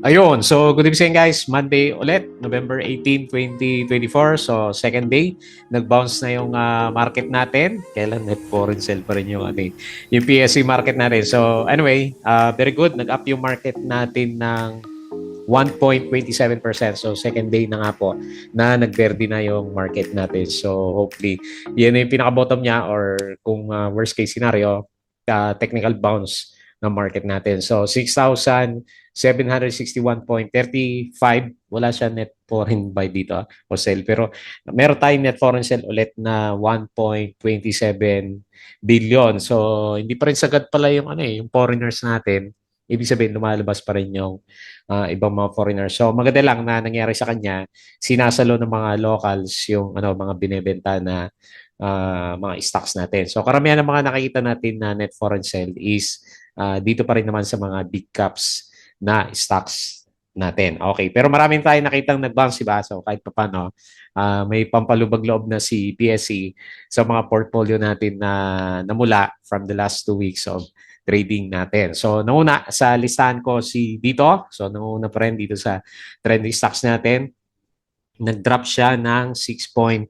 Ayun, so good evening guys. Monday ulit, November 18, 2024. So second day, nag-bounce na yung market natin. Kailan net foreign sell pa rin yung, yung PSE market natin. So anyway, very good. Nag-up yung market natin ng 1.27%. So second day na nga po na nag-verde na yung market natin. So hopefully, yan yung pinaka-bottom niya or kung worst case scenario, technical bounce ng market natin. So 6,761.35. Wala siya net foreign buy dito o sell. Pero meron tayong net foreign sell ulit na 1.27 billion. So hindi pa rin sagad pala yung yung foreigners natin. Ibig sabihin lumalabas pa rin yung ibang mga foreigners. So maganda lang na nangyari sa kanya, sinasalo ng mga locals yung mga binebenta na mga stocks natin. So karamihan ng mga nakikita natin na net foreign sell is dito pa rin naman sa mga big caps na stocks natin. Okay, pero marami tayong nakitang nag-bounce, diba? So kahit pa paano, may pampalubag loob na si PSE sa mga portfolio natin na namula from the last 2 weeks of trading natin. So, nauna sa listahan ko si dito. So, nauna pa rin dito sa trending stocks natin. Nag-drop siya ng 6.28%.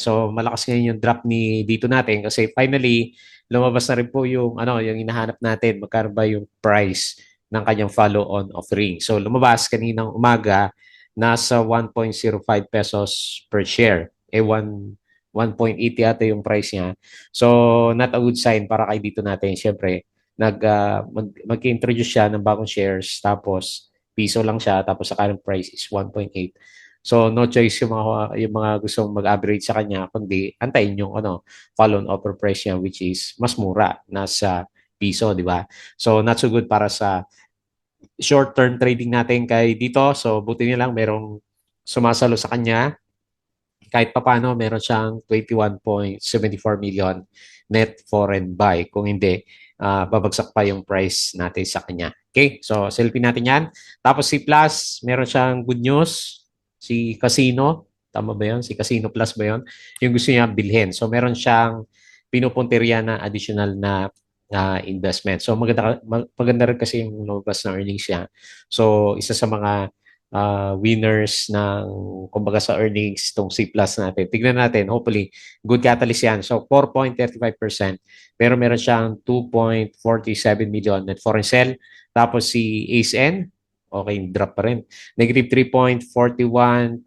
So, malakas ngayon yung drop ni dito natin kasi finally, lumabas na rin po yung, yung hinahanap natin. Magkano ba yung price ng kanyang follow-on offering. So, lumabas kaninang umaga, nasa 1.05 pesos per share. 1.80 ata yung price niya. So, not a good sign para kay dito natin. Siyempre, mag-introduce siya ng bagong shares tapos piso lang siya tapos sa current price is 1.8. So, no choice yung mga gustong mag-average sa kanya kundi antayin yung follow-on offer price niya which is mas mura, nasa piso, di ba? So, not so good para sa short-term trading natin kay dito. So, buti nilang merong sumasalo sa kanya kahit papano meron siyang 21.74 million net foreign buy. Kung hindi, babagsak pa yung price natin sa kanya. Okay, so selfie natin yan. Tapos si Plus, meron siyang good news. Si Casino, tama ba yun? Si Casino Plus ba yun? Yung gusto niya bilhin. So meron siyang pinupunteriya na additional na investment. So maganda rin kasi yung lumabas na earnings niya. So isa sa mga winners ng kumbaga sa earnings tong C Plus natin. Tignan natin, hopefully, good catalyst yan. So, 4.35%. Pero meron siyang 2.47 million net foreign sell. Tapos si ACE-N, okay, drop pa rin. Negative 3.41%.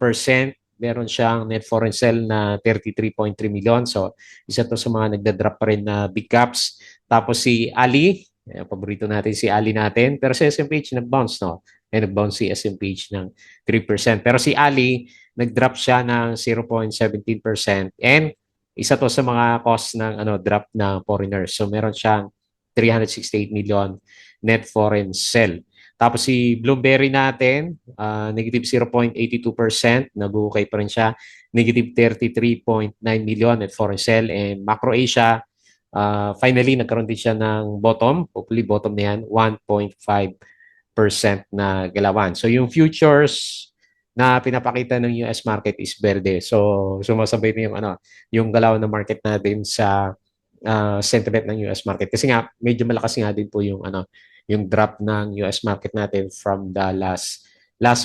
Meron siyang net foreign sell na 33.3 million. So, isa to sa mga nagda-drop pa rin na big caps. Tapos si Ali, paborito natin si Ali natin. Pero sa SMPH nag-bounce, no? Nag-bounce si SMPH ng 3%. Pero si Ali, nag-drop siya ng 0.17%. And isa to sa mga cost ng drop ng foreigners. So meron siyang 368 million net foreign sell. Tapos si Bloomberry natin, negative 0.82%, nabuhukay pa rin siya. Negative 33.9 million net foreign sell. And Macro Asia, finally, nagkaroon din siya ng bottom. Hopefully, bottom na yan, 1.5% na galawan. So yung futures na pinapakita ng US market is verde. So sumasabay na yung galaw ng market natin sa sentiment ng US market. Kasi nga medyo malakas nga din po yung drop ng US market natin from the last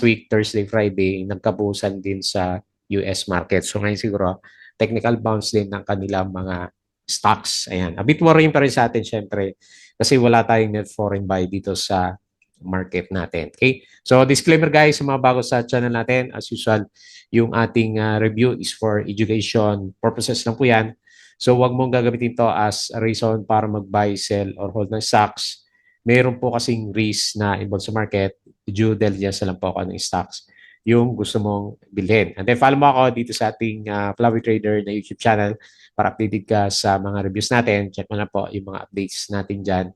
week, Thursday, Friday, nagkabusan din sa US market. So ngayon siguro technical bounce din ng kanilang mga stocks. Ayan. A bit worrying pa rin sa atin syempre kasi wala tayong net foreign buy dito sa market natin. Okay? So disclaimer guys, sa mga bago sa channel natin, as usual, yung ating review is for education purposes lang po yan. So wag mong gagamitin to as a reason para mag-buy, sell, or hold ng stocks. Meron po kasing risk na involved sa market. Due diligence na lang po ako ng stocks yung gusto mong bilhin. And then follow mo ako dito sa ating Flowy Trader na YouTube channel para updated ka sa mga reviews natin. Check mo na po yung mga updates natin dyan.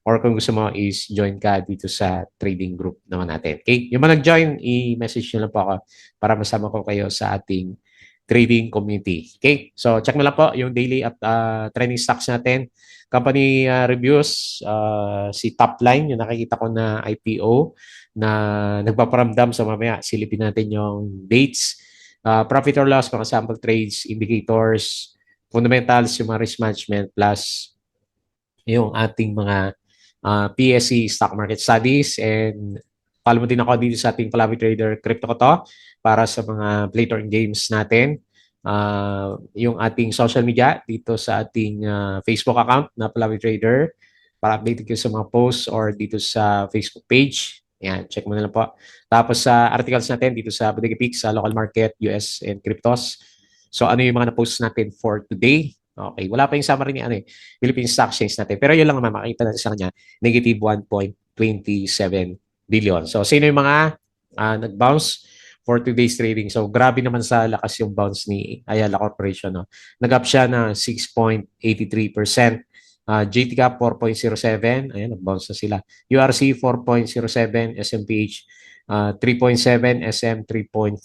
Or kung gusto mo is join ka dito sa trading group naman natin. Okay? Yung mga nag-join, i-message nyo lang po ako para masama ko kayo sa ating trading community. Okay? So check mo lang po yung daily at trending stocks natin. Company reviews, si Topline, yung nakikita ko na IPO na nagpaparamdam sa mamaya. Silipin natin yung dates, profit or loss, mga sample trades, indicators, fundamentals, yung mga risk management, plus yung ating mga PSE Stock Market Studies, and follow mo din ako dito sa ating Palawi Trader Crypto ko to para sa mga play to earn games natin. Yung ating social media dito sa ating Facebook account na Palawi Trader para update kayo sa mga posts or dito sa Facebook page. Yan, check mo na lang po. Tapos sa articles natin dito sa Bodega Peaks sa local market, US and cryptos. So ano yung mga na-post natin for today? Okay, wala pa yung summary ni Philippine Stock Exchange natin. Pero yun lang naman, makikita natin sa kanya, negative 1.27 billion. So sino yung mga nag-bounce for today's trading? So grabe naman sa lakas yung bounce ni Ayala Corporation. No? Nag-up siya na 6.83%. GT Cap 4.07, ayan, nag-bounce na sila. URC 4.07, SMPH 3.7, SM 3.4,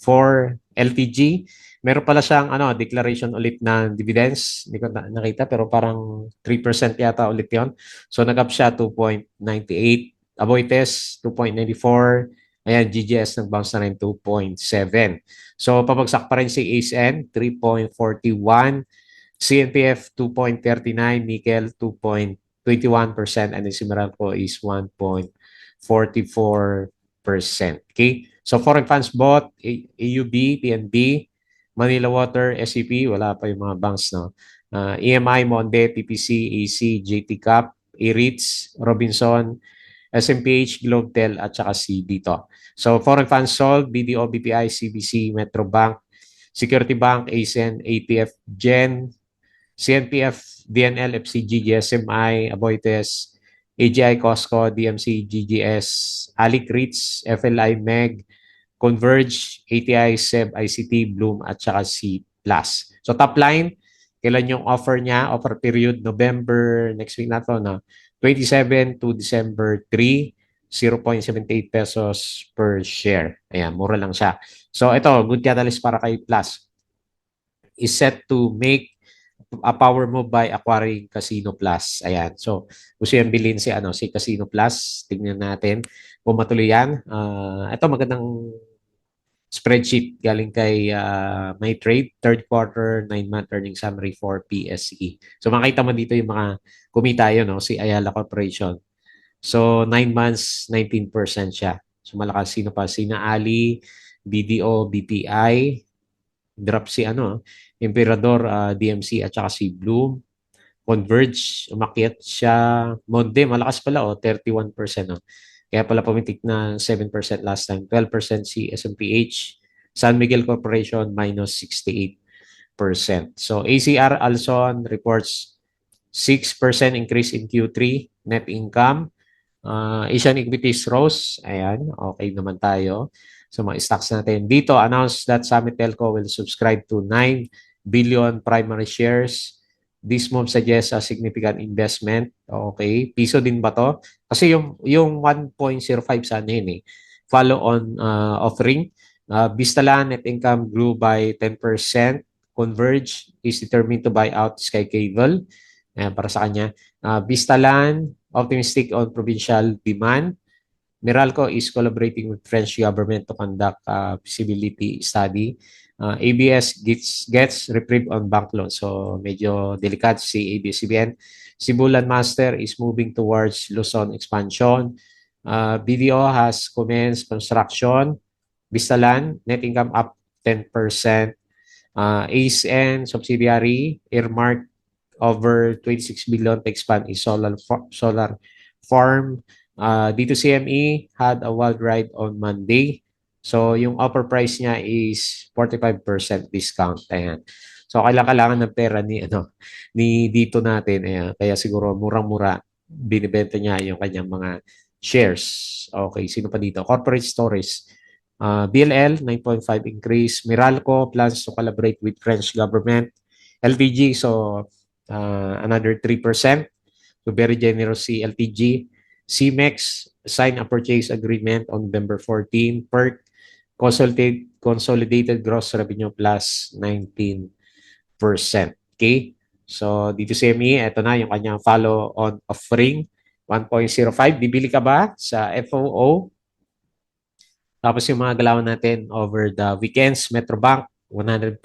LTG. Meron pala siyang declaration ulit ng dividends. Hindi ko nakita pero parang 3% yata ulit 'yon. So nag-up siya 2.98, Aboitiz 2.94, ayan GGS nag-bounce na rin 2.7. So pabagsak pa rin si ASN 3.41, CNPF 2.39, Nickel 2.21%, and si Meralco is 1.44%. Okay? So foreign funds bought, AUB, PNB, Manila Water, SCP, wala pa yung mga banks, no? EMI, Monde, PPC, AC, JT Cap, E-REITs, Robinson, SMPH, Globetel, at saka C dito. So foreign funds sold, BDO, BPI, CBC, Metro Bank, Security Bank, ASEN, APF, GEN, CNPF, DNL, FCG, GSMI, Aboitiz, AGI, Costco, DMC, GGS, Alic REITs, FLI, MEG, Converge, ATI, SEB, ICT, Bloom, at saka C+. So top line, kailan yung offer niya? Offer period November, next week na to, na 27 to December 3, 0.78 pesos per share. Ayan, mura lang siya. So ito, good catalyst para kay Plus. Is set to make a power move by acquiring Casino Plus. Ayan. So, gusto yung bilhin si Casino Plus. Tingnan natin kung matuloy yan. Ito magandang spreadsheet galing kay My Trade, third quarter, 9-month earnings summary for PSE. So, makita mo dito yung mga kumita yun, no? Si Ayala Corporation. So, 9 months, 19% siya. So, malakas. Sino pa? Sina Ali, BDO, BPI, drop si Emperador, DMC at saka si Bloom. Converge, umakyat siya. Monde, malakas pala 31%. Kaya pala pumitik na 7% last time. 12% si SMPH. San Miguel Corporation, minus 68%. So ACR Alson reports 6% increase in Q3 net income. Asian Equities rose. Ayan, okay naman tayo. So mga stocks natin. Dito, announced that Summit Telco will subscribe to 9 billion primary shares. This move suggests a significant investment. Okay. Piso din ba to? Kasi yung 1.05 sana yun eh. Follow-on offering. Vistalan net income grew by 10%. Converge is determined to buy out Sky Cable. Ayan, para sa kanya. Vistalan, optimistic on provincial demand. Meralco is collaborating with French government to conduct a feasibility study. ABS gets reprieve on bank loan. So medyo delicate si ABS-CBN. Sibulan Master is moving towards Luzon expansion. BDO has commenced construction. Vistalan, net income up 10%. ASN subsidiary earmarked over 26 billion to expand a solar farm. Dito CME had a wild ride on Monday. So yung offer price niya is 45% discount. Ayan. So kailangan ng pera ni dito natin. Ayan. Kaya siguro murang-mura binibenta niya yung kanyang mga shares. Okay, sino pa dito? Corporate Stories. BLL 9.5 increase. Meralco plans to collaborate with French government. LTG so another 3%. So very generous si LTG. CMEX signed a purchase agreement on November 14. PERC consolidated gross revenue plus 19%. Okay? So dito si ME, ito na yung kanyang follow-on offering 1.05. Bibili ka ba sa FOO? Tapos yung mga galawan natin over the weekends, Metrobank 100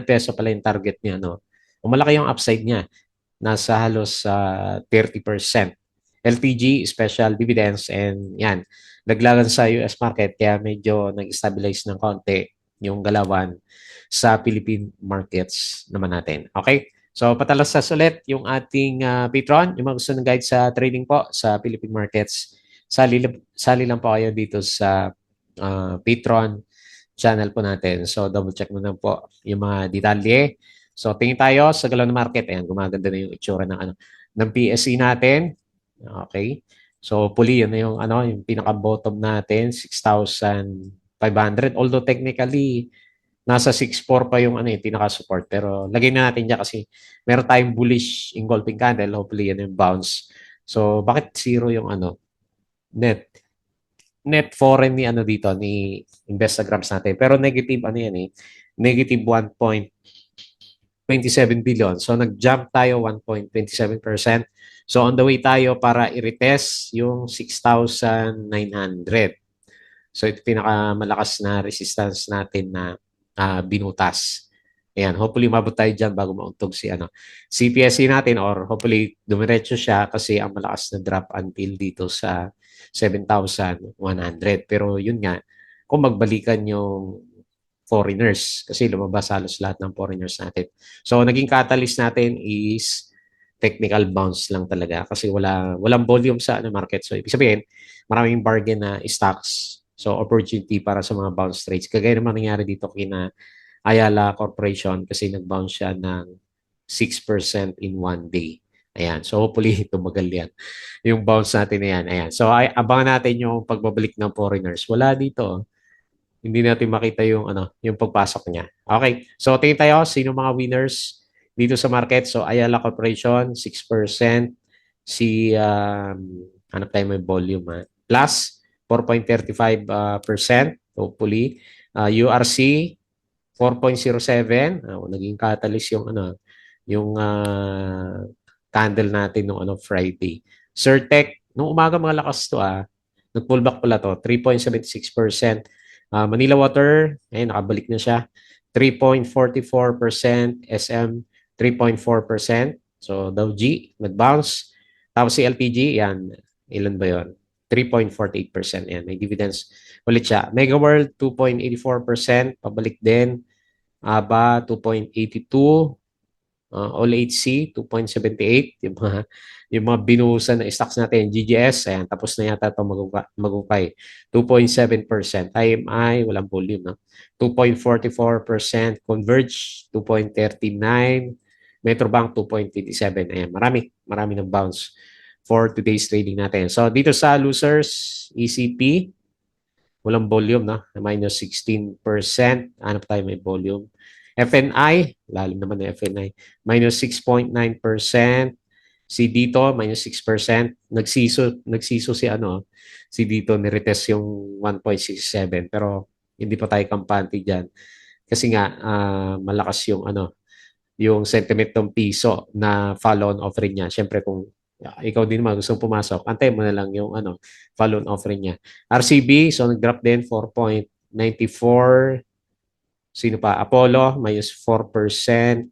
peso pala yung target niya, no? O malaki yung upside niya. Nasa halos 30%. LPG, special dividends, and yan, naglagan sa US market kaya medyo nag-stabilize ng konti yung galawan sa Philippine markets naman natin. Okay? So, patalastas ulit yung ating patron. Yung mga gusto ng guide sa trading po sa Philippine markets, sali lang po kayo dito sa patron channel po natin. So, double check mo na po yung mga detalye. So, tingin tayo sa galaw ng market. Ayan, gumaganda na yung itsura ng, ng PSE natin. Okay. So, puli, yun na yung, yung pinaka-bottom natin, 6,500. Although technically, nasa 6,400 pa yung, yung pinaka-support. Pero, lagay na natin dyan kasi meron tayong bullish engulfing candle. Hopefully, yan yung bounce. So, bakit zero yung, net? Net foreign ni, dito, ni Instagrams natin. Pero negative, yan eh. Negative 1.27 billion. So, nag-jump tayo 1.27%. So, on the way tayo para i-retest yung 6,900. So, ito pinakamalakas na resistance natin na binutas. Ayan, hopefully mabot tayo dyan bago mauntog si CPSC natin or hopefully dumiretso siya kasi ang malakas na drop until dito sa 7,100. Pero yun nga, kung magbalikan yung foreigners kasi lumabas halos lahat ng foreigners natin. So, naging catalyst natin is technical bounce lang talaga kasi walang volume sa market. So, ibig sabihin, maraming bargain na stocks. So, opportunity para sa mga bounce trades. Kagaya naman nangyari dito kina Ayala Corporation kasi nag-bounce siya ng 6% in one day. Ayan. So, hopefully, tumagal yan. Yung bounce natin na yan. Ayan. So, abangan natin yung pagbabalik ng foreigners. Wala dito. Hindi natin makita yung yung pagpasok niya. Okay. So, tingin tayo sino mga winners dito sa market. So, Ayala Corporation, 6%. Si, hanap tayo may volume, plus 4.35%, hopefully. URC, 4.07. Naging catalyst yung yung candle natin nung Friday. Certec, nung umaga mga lakas to nag-pullback pala to, 3.76%. Manila Water, ayun, nakabalik na siya. 3.44%, SM 3.4%. So Dow G, nag-bounce. Tapos si LPG, yan, ilan ba yon? 3.48%. Yan, may dividends ulit siya. Mega World, 2.84%, pabalik din. ABA, 2.82%. All HC, 2.78. Yung mga binuhusan na stocks natin. GGS, ayan, tapos na yata ito magukay. 2.7%. IMI, walang volume. No? 2.44%. Converge, 2.39%. Metrobank, 2.27%. Ayan, marami ng bounce for today's trading natin. So, dito sa losers, ECP, walang volume, no? Minus 16%. Ano pa tayo may volume? FNI, lalim naman ng FNI, minus 6.9%. Si dito, minus 6%. Nagsiso si dito, niretest yung 1.67. Pero hindi pa tayo kampante dyan. Kasi nga, malakas yung yung sentiment ng piso na follow-on offering niya. Siyempre kung ikaw din naman gusto pumasok, antay mo na lang yung follow-on offering niya. RCB, so nag-drop din 4.94. Sino pa? Apollo, minus 4%.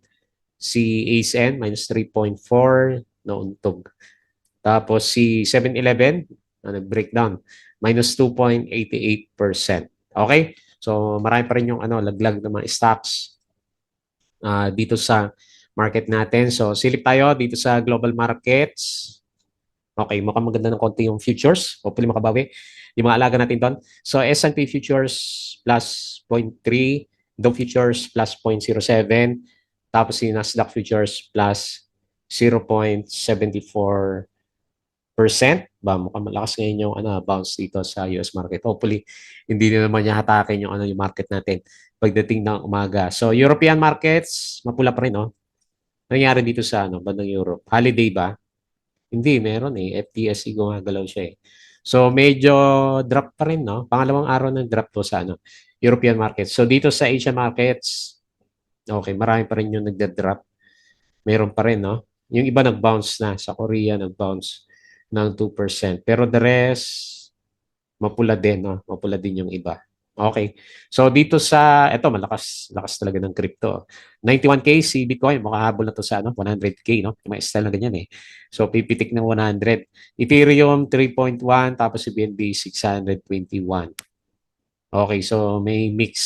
Si ASN, minus 3.4. Nauntog. Tapos si 7-Eleven, nag-breakdown, minus 2.88%. Okay? So marami pa rin yung laglag ng mga stocks dito sa market natin. So silip tayo dito sa global markets. Okay, mukhang maganda ng konti yung futures. Hopefully makabawi yung mga alaga natin doon. So S&P futures plus 0.3, Dow futures plus 0.07, tapos si Nasdaq futures plus 0.74%. Mukhang malakas ngayon yung bounce dito sa US market. Hopefully hindi na naman niya hatakin yung yung market natin pagdating ng umaga. So European markets, mapula pa rin, no? Nangyari dito sa bandang Europe. Holiday ba? Hindi, meron eh. FTSE gumagalaw siya eh. So medyo drop pa rin, no? Pangalawang araw ng drop to sa European markets. So dito sa Asian markets, okay, marami pa rin yung nagda-drop. Meron pa rin, no? Yung iba nag-bounce na. Sa Korea, nag-bounce ng 2%. Pero the rest, mapula din, no? Mapula din yung iba. Okay. So dito sa ito malakas lakas talaga ng crypto. 91K si Bitcoin makahabol na to sa 100K may style na ganyan eh. So pipitik ng 100. Ethereum 3.1 tapos si BNB 621. Okay, so may mix.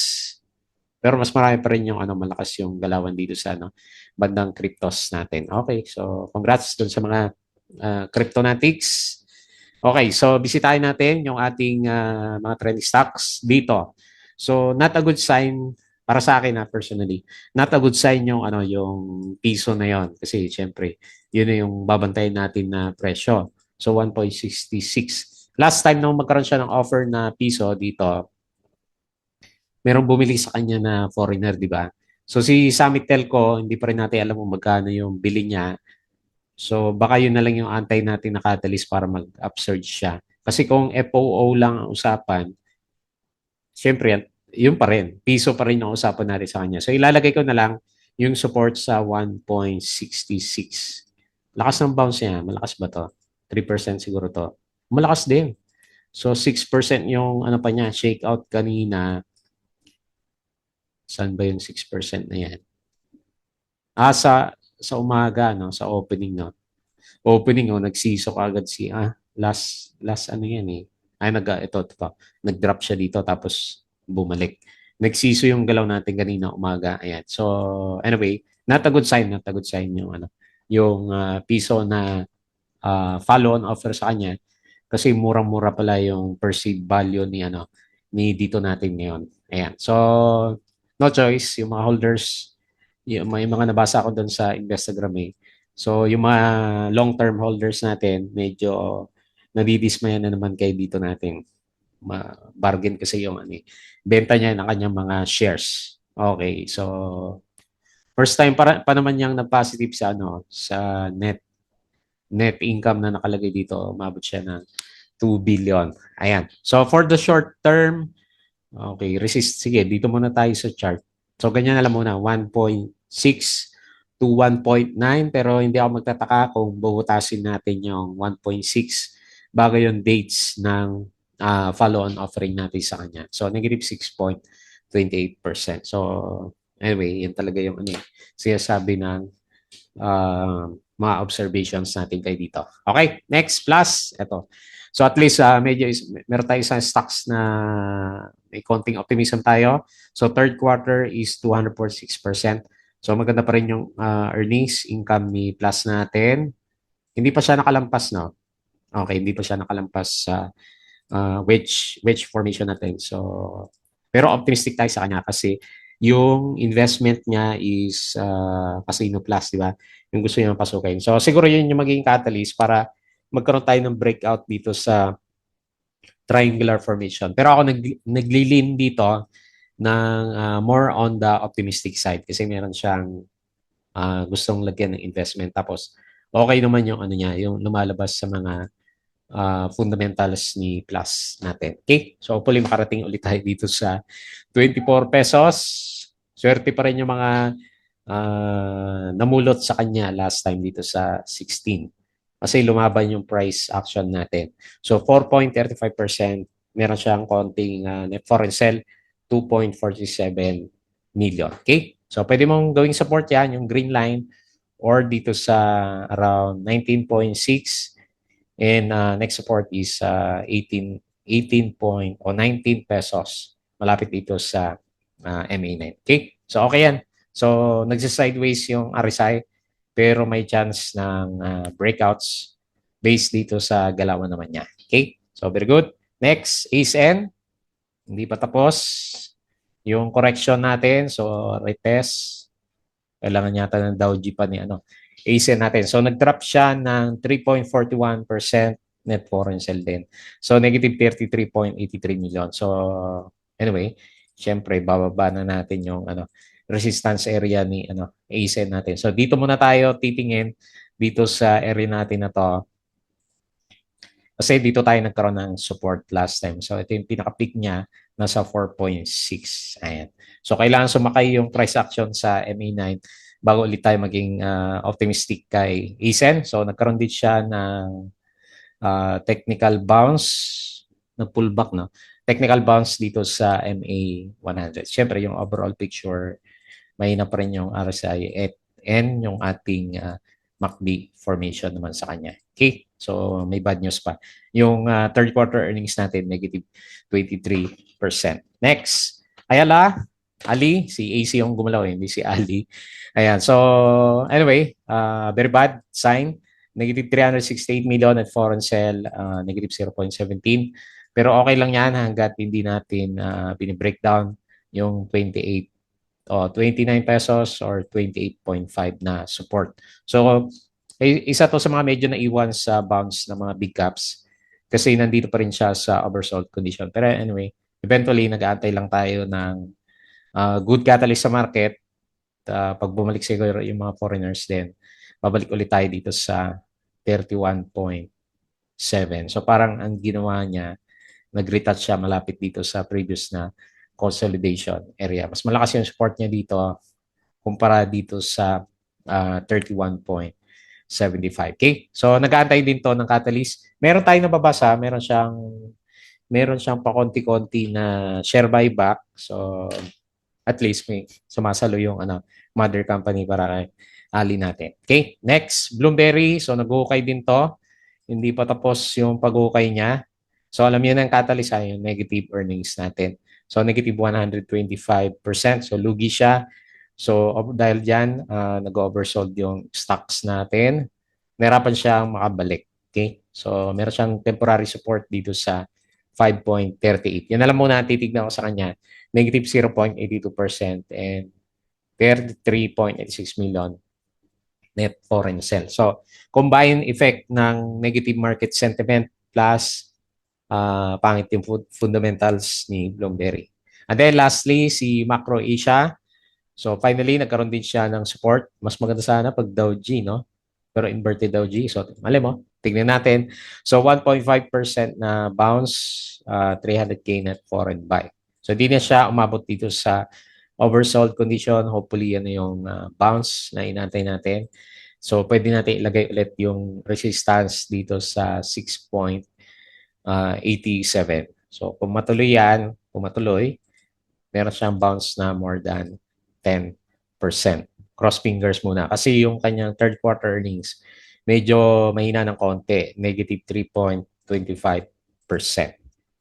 Pero mas marami pa rin yung malakas yung galawan dito sa bandang cryptos natin. Okay, so congrats dun sa mga cryptonatics. Okay, so bisitahin natin yung ating mga trending stocks dito. So not a good sign para sa akin personally. Not a good sign yung yung piso na yon kasi syempre yun na yung babantayan natin na presyo. So 1.66. Last time nung magkaroon siya ng offer na piso dito, merong bumili sa kanya na foreigner, di ba? So si Summit Telco, hindi pa rin natin alam kung magkano yung bili niya. So baka yun na lang yung antay natin na catalyst para mag-upsurge siya. Kasi kung FOO lang ang usapan, syempre yun pa rin. Piso pa rin yung usapan natin sa kanya. So ilalagay ko na lang yung support sa 1.66. Lakas ng bounce niya. Malakas ba to? 3% siguro to. Malakas din. So 6% yung pa niya, shake out kanina. Saan ba yung 6% na yan? Sa umaga, no? Sa opening, no? Opening, nagsisok agad last ano yan eh. Ito. Nag-drop siya dito tapos bumalik. Nagsiso yung galaw natin kanina umaga. Ayan. So, anyway, not a good sign yung yung piso na follow-on offer sa kanya kasi murang-mura pala yung perceived value ni dito natin ngayon. Ayan. So, no choice yung mga holders, may mga nabasa ko doon sa Instagram eh. So, yung mga long-term holders natin, medyo nadidismaya na naman kay dito natin. Bargain kasi yung benta niya ng kanyang mga shares. Okay, so first time pa naman niyang na-positive sa sa net income na nakalagay dito, umabot siya ng 2 billion. Ayan. So for the short term, okay, resist. Sige, dito muna tayo sa chart. So ganyan na lang muna, 1.6 to 1.9 pero hindi ako magtataka kung bubutasin natin yung 1.6 bago yung dates ng follow-on offering natin sa kanya. So negative 6.28%. So anyway, yan talaga yung sinasabi ng mga observations natin kay dito. Okay, next plus, ito. So at least meron tayo isang stocks na may konting optimism tayo. So third quarter is 246%. So maganda pa rin yung earnings income ni plus natin. Hindi pa siya nakalampas, no? Okay, hindi pa siya nakalampas sa wedge formation natin. So pero optimistic tayo sa kanya kasi yung investment niya is Casino Plus, di ba? Yung gusto niya pasukin. So siguro yun yung magiging catalyst para magkaroon tayo ng breakout dito sa triangular formation. Pero ako naglilin dito ng more on the optimistic side kasi meron siyang gustong lagyan ng investment. Tapos okay naman yung niya, yung lumalabas sa mga fundamentals ni Plus natin. Okay? So hopefully makarating ulit tayo dito sa 24 pesos. Swerte pa rin yung mga namulot sa kanya last time dito sa 16. Kasi lumaban yung price action natin. So 4.35%, meron siyang konting net foreign sell, 2.47 million. Okay? So pwede mong gawing support yan, yung green line, or dito sa around 19.6. And next support is 19 pesos. Malapit dito sa MA9. Okay? So okay yan. So nagsa-sideways yung RSI pero may chance ng breakouts based dito sa galawan naman niya. Okay? So very good. Next, ASN. Hindi pa tapos yung correction natin. So retest. Kailangan yata ng Dow G pa ni ASN natin. So nag-drop siya ng 3.41% net foreign sell din. So negative 33.83 million. So anyway, syempre bababa na natin yung resistance area ni ASN natin. So dito muna tayo titingin dito sa area natin na to. Kasi dito tayo nagkaroon ng support last time. So ito yung pinaka-peak niya, nasa 4.6. Ayan. So kailangan sumakay yung price action sa MA9 bago ulit tayo maging optimistic kay ASN. So nagkaroon din siya ng technical bounce. nag-pullback, no? Technical bounce dito sa MA100. Siyempre, yung overall picture, mahina pa rin yung RSI and yung ating MACD formation naman sa kanya. Okay, so may bad news pa. Yung third quarter earnings natin, negative 23%. Next, Ayala, Ali, si AC yung gumalaw, hindi si Ali. Ayan, so anyway, very bad sign. Negative 368 million at foreign sell, negative 0.17. Pero okay lang yan hanggat hindi natin binibreakdown yung 28 o 29 pesos or 28.5 na support. So, isa to sa mga medyo naiwan sa bounce ng mga big caps kasi nandito pa rin siya sa oversold condition. Pero anyway, eventually, nag-aantay lang tayo ng good catalyst sa market. Pag bumalik siguro yung mga foreigners din, babalik ulit tayo dito sa 31.7. So parang ang ginawa niya, nag-retouch siya malapit dito sa previous na consolidation area. Mas malakas yung support niya dito kumpara dito sa 31.75. Okay? So nag-aantay din to ng catalyst. Meron tayong nababasa, meron siyang pakonti-konti na share buyback. So at least may sumasalo yung mother company para kay ali natin. Okay? Next, Bloomberry. So nag-ukay din to. Hindi pa tapos yung pag-ukay niya. So alam niyo na ang catalyst ay yung negative earnings natin. So negative 125%. So lugi siya. So dahil dyan, nag-oversold yung stocks natin. Nahirapan siyang makabalik. Okay? So meron siyang temporary support dito sa 5.38. Yan na lang muna titignan ko sa kanya. Negative 0.82% and 33.86 million net foreign sell. So combined effect ng negative market sentiment plus pangit yung fundamentals ni Bloomberry. And then lastly, si Macro Asia. So finally, nagkaroon din siya ng support. Mas maganda sana pag Dow G, no? Pero inverted Dow G. So mali mo, tignan natin. So 1.5% na bounce, 300K net foreign buy. So di na siya umabot dito sa oversold condition. Hopefully, yan yung bounce na inantay natin. So pwede natin ilagay ulit yung resistance dito sa 6.87. So kung matuloy yan, meron siyang bounce na more than 10%. Cross fingers muna. Kasi yung kanyang third quarter earnings, medyo mahina ng konti. Negative 3.25%.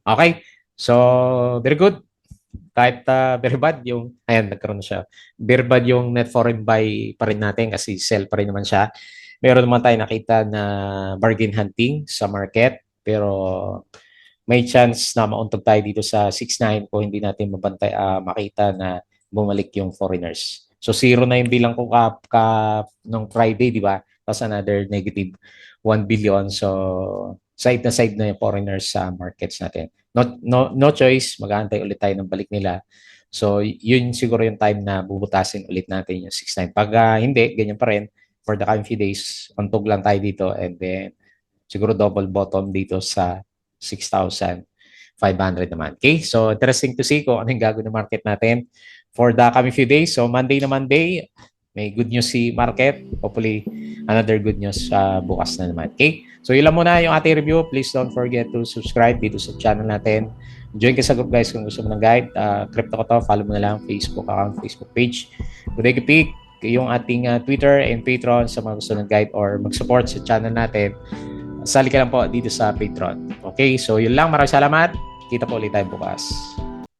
Okay? So, very good. Kahit very bad yung, ayan, nagkaroon siya. Very bad yung net foreign buy pa rin natin kasi sell pa rin naman siya. Meron naman tayo nakita na bargain hunting sa market. Pero may chance na mauntog tayo dito sa 6.9 kung hindi natin makita na bumalik yung foreigners. So zero na yung bilang ko nung Friday, di ba? Tapos another negative 1 billion. So side na yung foreigners sa markets natin. No choice, mag-aantay ulit tayo ng balik nila. So yun siguro yung time na bubutasin ulit natin yung 6.9. Pag hindi, ganyan pa rin. For the coming few days, untog lang tayo dito and then siguro double bottom dito sa 6,500 naman. Okay? So, interesting to see kung ano yung gagawin ng market natin for the coming few days. So, Monday na Monday, may good news si market. Hopefully, another good news bukas na naman. Okay? So, yun lang muna yung ating review. Please don't forget to subscribe dito sa channel natin. Join ka sa group guys kung gusto mo ng guide. Crypto ko to. Follow mo na lang Facebook account, Facebook page. Good Pick, yung ating Twitter and Patreon sa mga gusto ng guide or mag-support sa channel natin. Sali ka lang po dito sa Patreon. Okay, so yun lang. Maraming salamat. Kita po ulit tayo bukas.